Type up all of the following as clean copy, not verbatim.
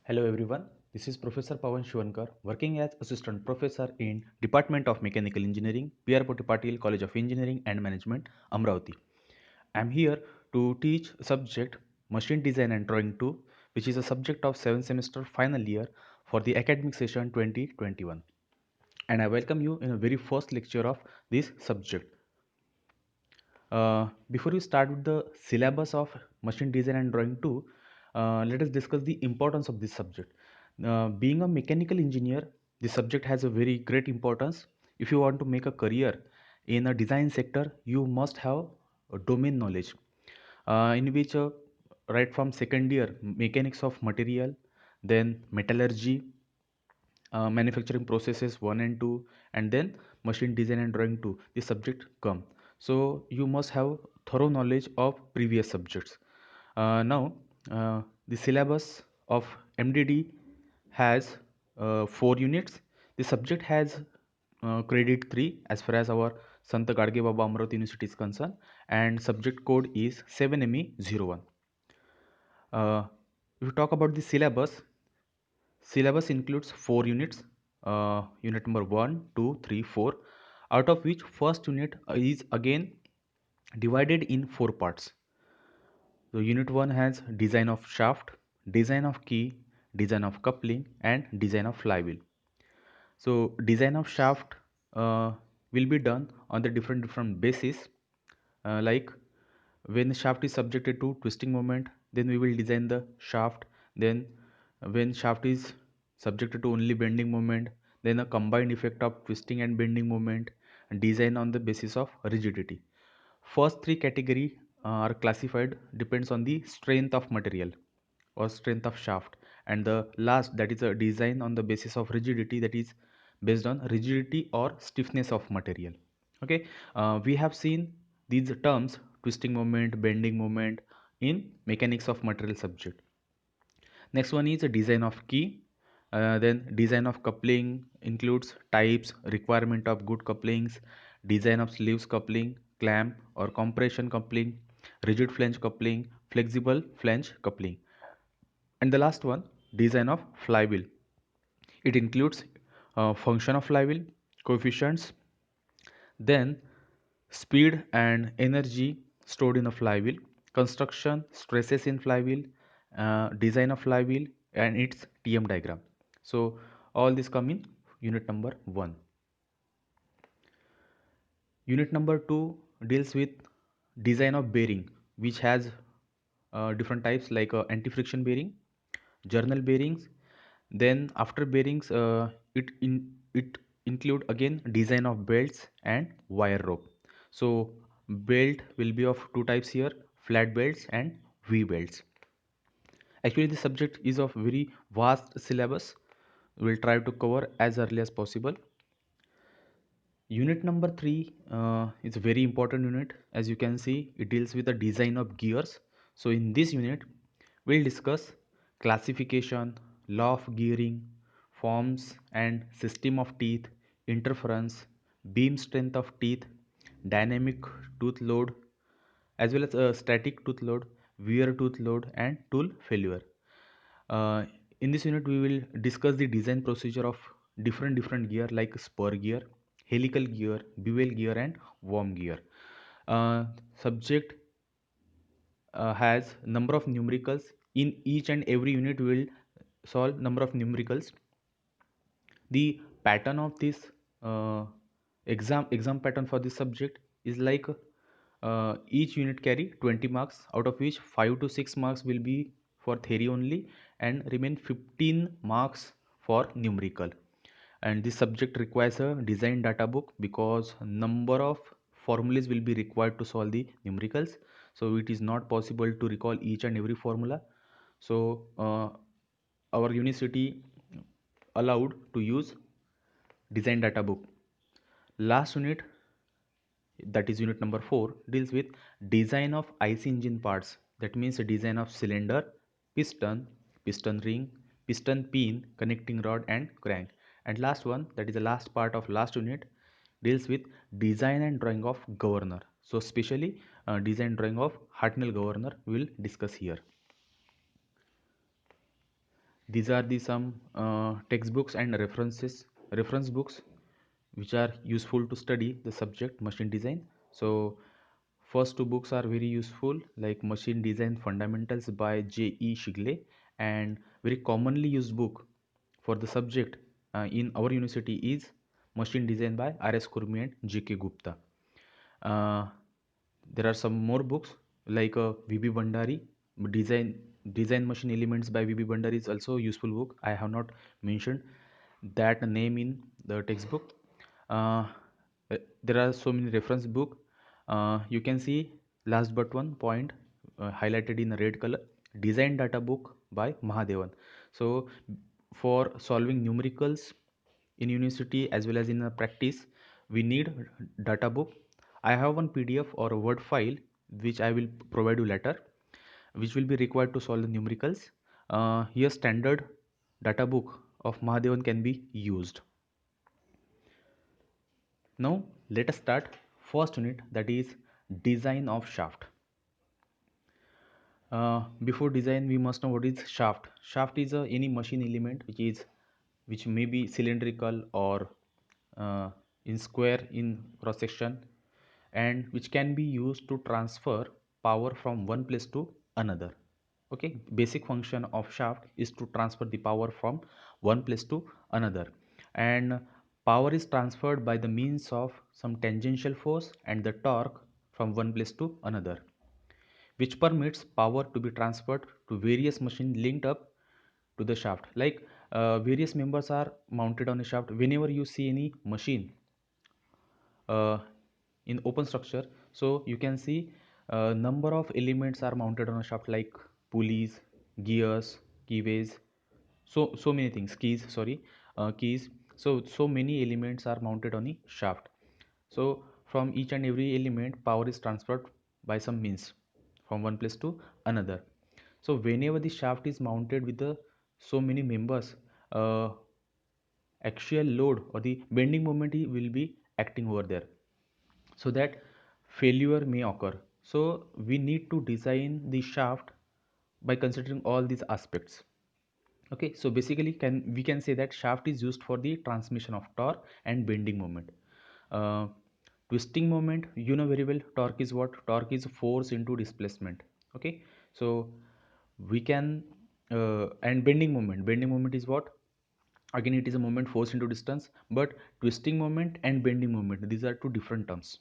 Hello everyone, this is Professor Pawan Shivankar, working as Assistant Professor in Department of Mechanical Engineering, P.R. Poti Patil College of Engineering and Management, Amravati. I am here to teach subject Machine Design and Drawing 2, which is a subject of 7th semester final year for the academic session 2021. And I welcome you in a very first lecture of this subject. Before we start with the syllabus of Machine Design and Drawing 2, let us discuss the importance of this subject. Being a mechanical engineer, this subject has a very great importance. If you want to make a career in a design sector, you must have a domain knowledge, in which right from second year, mechanics of material, then metallurgy, manufacturing processes 1 and 2, and then machine design and drawing 2, this subject come. So you must have thorough knowledge of previous subjects. Now the syllabus of MDD has 4 units. The subject has credit 3 as far as our Sant Gadge Baba Amravati University is concerned, and subject code is 7ME01. If you talk about the syllabus includes 4 units, unit number 1, 2, 3, 4, out of which first unit is again divided in 4 parts. So unit 1 has design of shaft, design of key, design of coupling, and design of flywheel. So design of shaft will be done on the different basis, like when the shaft is subjected to twisting moment, then we will design the shaft. Then when shaft is subjected to only bending moment, then a combined effect of twisting and bending moment, and design on the basis of rigidity. First three category are classified depends on the strength of material or strength of shaft, and the last, that is a design on the basis of rigidity, that is based on rigidity or stiffness of material. Okay, we have seen these terms twisting moment, bending moment in mechanics of material subject. Next one is a design of key. Then design of coupling includes types, requirement of good couplings, design of sleeves coupling, clamp or compression coupling, rigid flange coupling, flexible flange coupling. And the last one, design of flywheel. It includes function of flywheel, coefficients, then speed and energy stored in a flywheel, construction, stresses in flywheel, design of flywheel, and its TM diagram. So all this come in unit number 1. Unit number 2 deals with design of bearing, which has different types like anti-friction bearing, journal bearings. Then after bearings, it include again design of belts and wire rope. So belt will be of two types here, flat belts and V belts. Actually this subject is of very vast syllabus. We'll try to cover as early as possible. Unit number 3 is a very important unit. As you can see, it deals with the design of gears. So in this unit, we'll discuss classification, law of gearing, forms and system of teeth, interference, beam strength of teeth, dynamic tooth load, as well as static tooth load, wear tooth load, and tool failure. Uh, in this unit, we will discuss the design procedure of different gear like spur gear, helical gear, bevel gear, and worm gear. Subject has number of numericals. In each and every unit, we will solve number of numericals. The pattern of this uh, exam pattern for this subject is like each unit carry 20 marks, out of which 5 to 6 marks will be for theory only, and remain 15 marks for numerical. And this subject requires a design data book because number of formulas will be required to solve the numericals, so it is not possible to recall each and every formula. So our university allowed to use design data book. Last unit, that is unit number 4, deals with design of IC engine parts. That means design of cylinder, piston, piston ring, piston pin, connecting rod, and crank. And last one, that is the last part of last unit, deals with design and drawing of governor. So specially design drawing of Hartnell governor we will discuss here. These are the some textbooks and reference books which are useful to study the subject machine design. So first two books are very useful, like Machine Design Fundamentals by J.E. Shigley, and very commonly used book for the subject in our university is Machine Design by R.S. Kurmi and J.K. Gupta. uh, there are some more books like V.B. Bandari, design design machine elements by V.B. Bandari is also a useful book. I have not mentioned that name in the textbook. uh, there are so many reference book. You can see last but one point highlighted in red color, design data book by Mahadevan. So for solving numericals in university as well as in practice, we need data book. I have one PDF or a Word file which I will provide you later, which will be required to solve the numericals. Here standard data book of Mahadevan can be used. Now let us start first unit, that is design of shaft. Before design, we must know what is shaft. Shaft is any machine element which may be cylindrical or in square in cross section, and which can be used to transfer power from one place to another. Okay, basic function of shaft is to transfer the power from one place to another, and power is transferred by the means of some tangential force and the torque from one place to another, which permits power to be transferred to various machines linked up to the shaft. Like various members are mounted on a shaft. Whenever you see any machine uh, in open structure, so you can see number of elements are mounted on a shaft, like pulleys, gears, keyways, so many things, keys, sorry, keys. So many elements are mounted on a shaft. So from each and every element, power is transferred by some means from one place to another. So whenever the shaft is mounted with the so many members, uh, axial load or the bending moment will be acting over there, so that failure may occur. So we need to design the shaft by considering all these aspects. Okay, so basically we can say that shaft is used for the transmission of torque and bending moment. uh, Twisting moment, you know very well, torque is what? Torque is force into displacement. Okay, so we can and bending moment is what? Again, it is a moment force into distance, but twisting moment and bending moment, these are two different terms.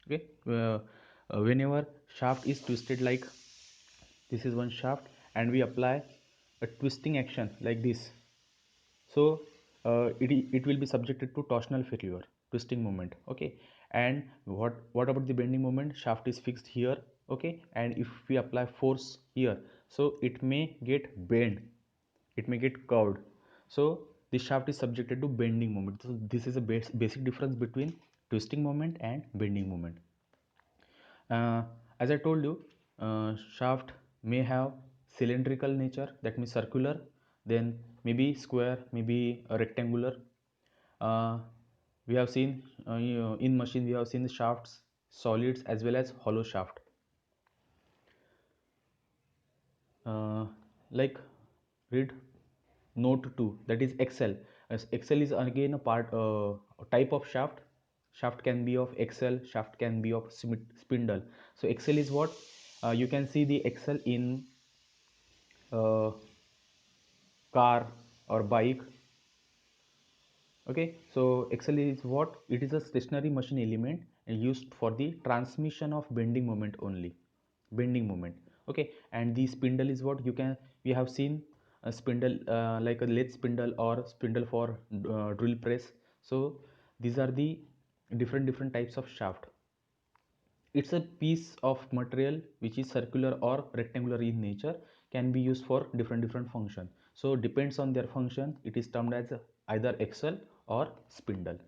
Okay, whenever shaft is twisted, like this is one shaft, and we apply a twisting action like this, so it will be subjected to torsional failure, twisting moment. Okay, and what about the bending moment? Shaft is fixed here. Okay, and if we apply force here, so it may get bent, it may get curved. So the shaft is subjected to bending moment. So this is a basic difference between twisting moment and bending moment. As I told you, shaft may have cylindrical nature, that means circular, then maybe square, maybe a rectangular. Uh, we have seen in machine, we have seen the shafts, solids as well as hollow shaft. Uh, like read note 2, that is axle. As axle is again a a type of shaft. Shaft can be of axle, shaft can be of spindle. So axle is what? You can see the axle in uh, car or bike. Okay, so axle is what? It is a stationary machine element used for the transmission of bending moment only, bending moment. Okay, and the spindle is what? We have seen a spindle like a lathe spindle or spindle for drill press. So these are the different types of shaft. It's a piece of material which is circular or rectangular in nature, can be used for different function. So depends on their function, it is termed as either axle or spindle.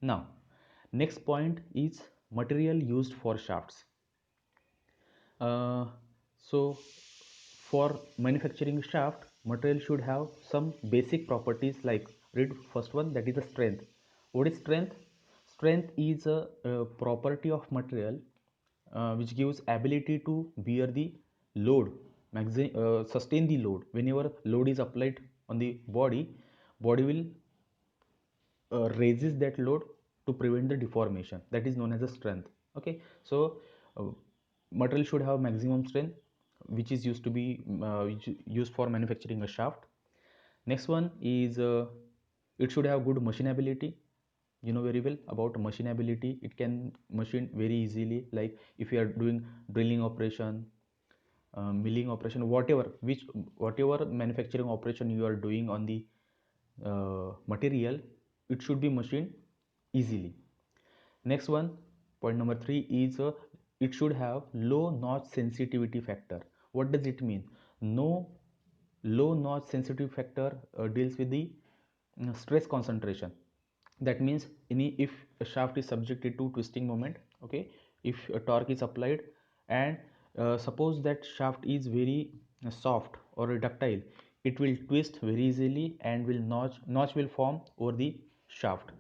Now next point is material used for shafts. So for manufacturing shaft, material should have some basic properties, like read first one, that is the strength. What is strength? Strength is a property of material which gives ability to bear the load sustain the load. Whenever load is applied on the body will raises that load to prevent the deformation. That is known as a strength. Okay, so uh, material should have maximum strength, which is used to be used for manufacturing a shaft. Next one is it should have good machinability. You know very well about machinability. It can machine very easily, like if you are doing drilling operation, milling operation, whatever manufacturing operation you are doing on the material, it should be machined easily. Next one, point number 3 is it should have low notch sensitivity factor. What does it mean? No low notch sensitivity factor deals with the stress concentration. That means if a shaft is subjected to twisting moment, okay, if a torque is applied, and suppose that shaft is very soft or ductile, it will twist very easily and will notch will form over the shaft.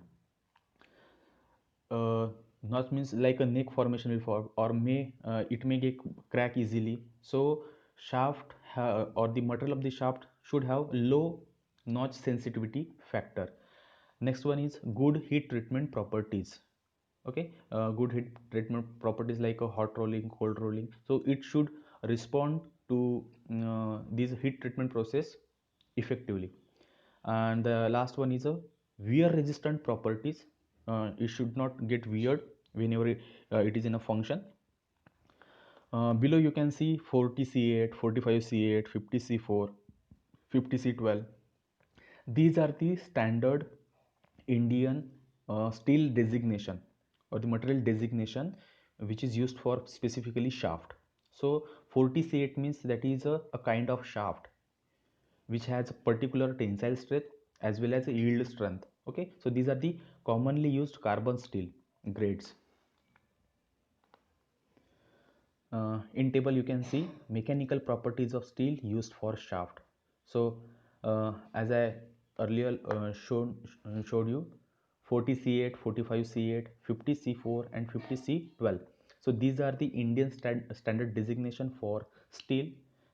Notch means like a neck formation will form, or may it may get crack easily. So or the material of the shaft should have low notch sensitivity factor. Next one is good heat treatment properties. Okay, good heat treatment properties like a hot rolling, cold rolling. So it should respond to this heat treatment process effectively. And the last one is a wear resistant properties. It should not get weird whenever it is in a function. Below you can see 40C8, 45C8, 50C4, 50C12. These are the standard Indian steel designation or the material designation which is used for specifically shaft. So 40C8 means that is a kind of shaft which has a particular tensile strength as well as a yield strength. Okay, so these are the commonly used carbon steel grades. In table you can see mechanical properties of steel used for shaft. So as I earlier showed you 40C8, 45C8, 50C4 and 50C12. So these are the Indian standard designation for steel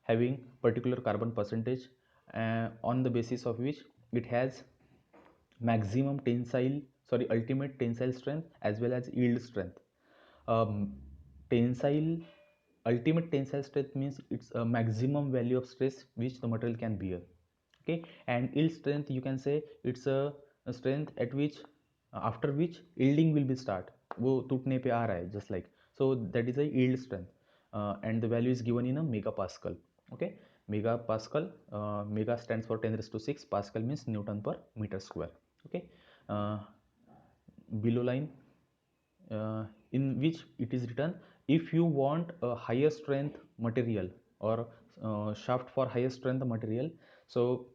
having particular carbon percentage, on the basis of which it has maximum tensile, sorry, ultimate tensile strength as well as yield strength. Tensile Ultimate tensile strength means it's a maximum value of stress which the material can bear. Okay, and yield strength, you can say it's a strength at which after which yielding will be start, वो टूटने पे आ रहा है, just like, so that is a yield strength, and the value is given in a megapascal. Okay, megapascal, mega stands for 10 raised to 6, pascal means newton per meter square. Okay, uh, below line, in which it is written, if you want a higher strength material or shaft for higher strength material, so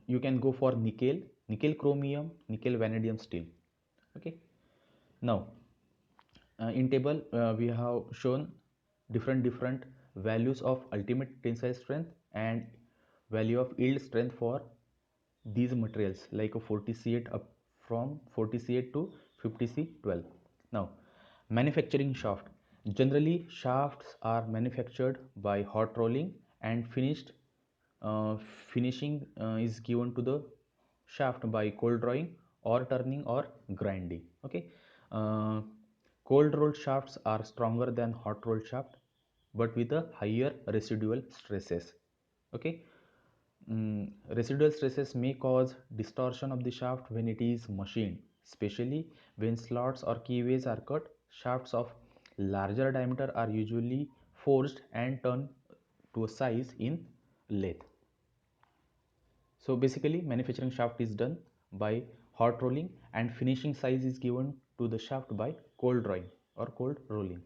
you can go for nickel chromium, nickel vanadium steel. Okay, now in table we have shown different values of ultimate tensile strength and value of yield strength for these materials like a 40C8 up from 40C8 to 50C12. Now, manufacturing shaft. Generally, shafts are manufactured by hot rolling and uh, finishing is given to the shaft by cold drawing or turning or grinding. Okay, uh, cold rolled shafts are stronger than hot rolled shaft, but with a higher residual stresses. Okay, residual stresses may cause distortion of the shaft when it is machined, especially when slots or keyways are cut. Shafts of larger diameter are usually forged and turned to a size in lathe. So basically manufacturing shaft is done by hot rolling and finishing size is given to the shaft by cold drawing or cold rolling.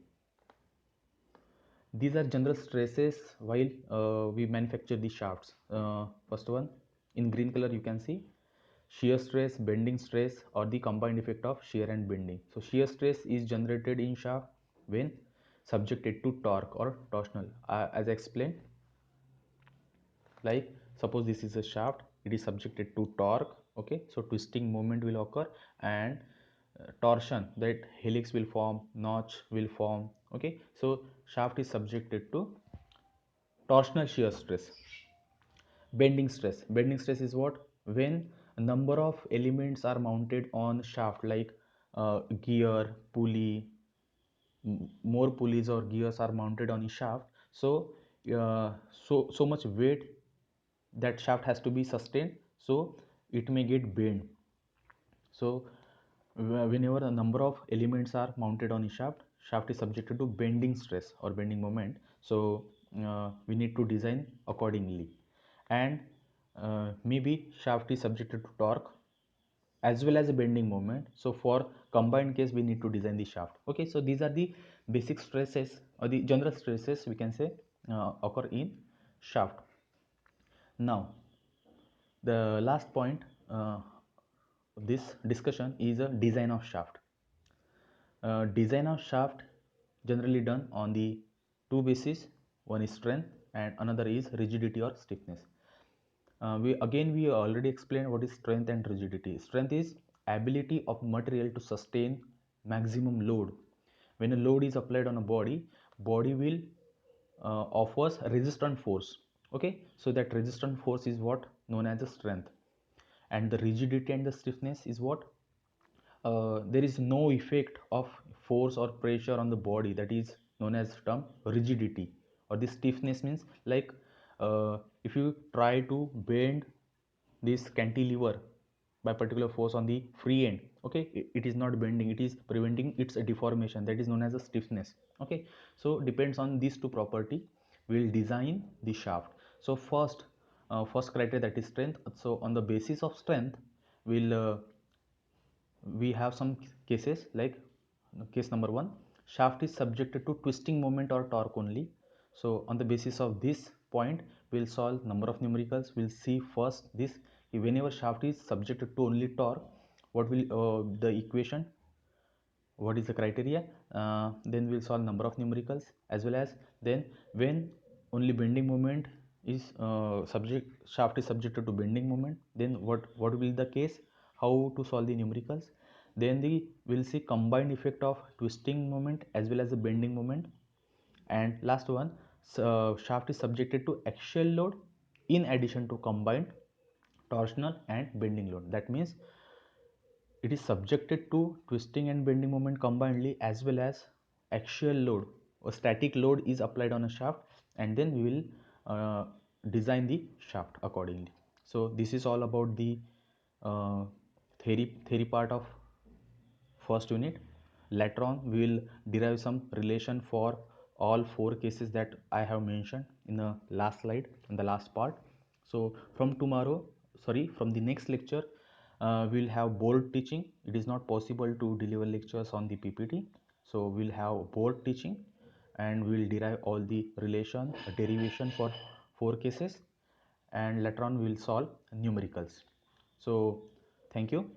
These are general stresses while we manufacture the shafts. First one, in green color you can see shear stress, bending stress, or the combined effect of shear and bending. So shear stress is generated in shaft when subjected to torque or torsional. As I explained, like suppose this is a shaft, it is subjected to torque. Okay, so twisting moment will occur, and torsion, that helix will form, notch will form. Okay, so shaft is subjected to Torsional shear stress. Bending stress is what? When a number of elements are mounted on shaft, like gear, pulley, more pulleys or gears are mounted on a shaft. So so much weight that shaft has to be sustained, so it may get bent. So whenever a number of elements are mounted on a shaft is subjected to bending stress or bending moment. So we need to design accordingly. And maybe shaft is subjected to torque as well as a bending moment. So for combined case, we need to design the shaft. Okay, so these are the basic stresses or the general stresses we can say occur in shaft. Now the last point this discussion is a design of shaft. Design of shaft generally done on the two bases. One is strength and another is rigidity or stiffness. We already explained what is strength and rigidity. Strength is ability of material to sustain maximum load. When a load is applied on a body will offers resistant force. Okay, so that resistant force is what known as the strength. And the rigidity and the stiffness is what? There is no effect of force or pressure on the body, that is known as term rigidity. Or the stiffness means like if you try to bend this cantilever by particular force on the free end, okay, it is not bending, it is preventing its deformation, that is known as a stiffness. Okay, so depends on these two property we'll design the shaft. So first criteria, that is strength. So on the basis of strength we'll we have some cases like case number 1, shaft is subjected to twisting moment or torque only. So on the basis of this point we'll solve number of numericals. We'll see first this, whenever shaft is subjected to only torque, what will the equation, what is the criteria. Then we'll solve number of numericals, as well as then when only bending moment is shaft is subjected to bending moment, then what will be the case, how to solve the numericals. Then we'll see combined effect of twisting moment as well as the bending moment. And last one, shaft is subjected to axial load in addition to combined torsional and bending load. That means it is subjected to twisting and bending moment combinedly, as well as axial load or static load is applied on a shaft, and then we will design the shaft accordingly. So this is all about the uh, theory part of first unit. Later on we will derive some relation for all four cases that I have mentioned in the last slide, in the last part. So from the next lecture we'll have board teaching. It is not possible to deliver lectures on the PPT, so we'll have board teaching and we'll derive all the relation derivation for four cases, and later on we'll solve numericals. So thank you.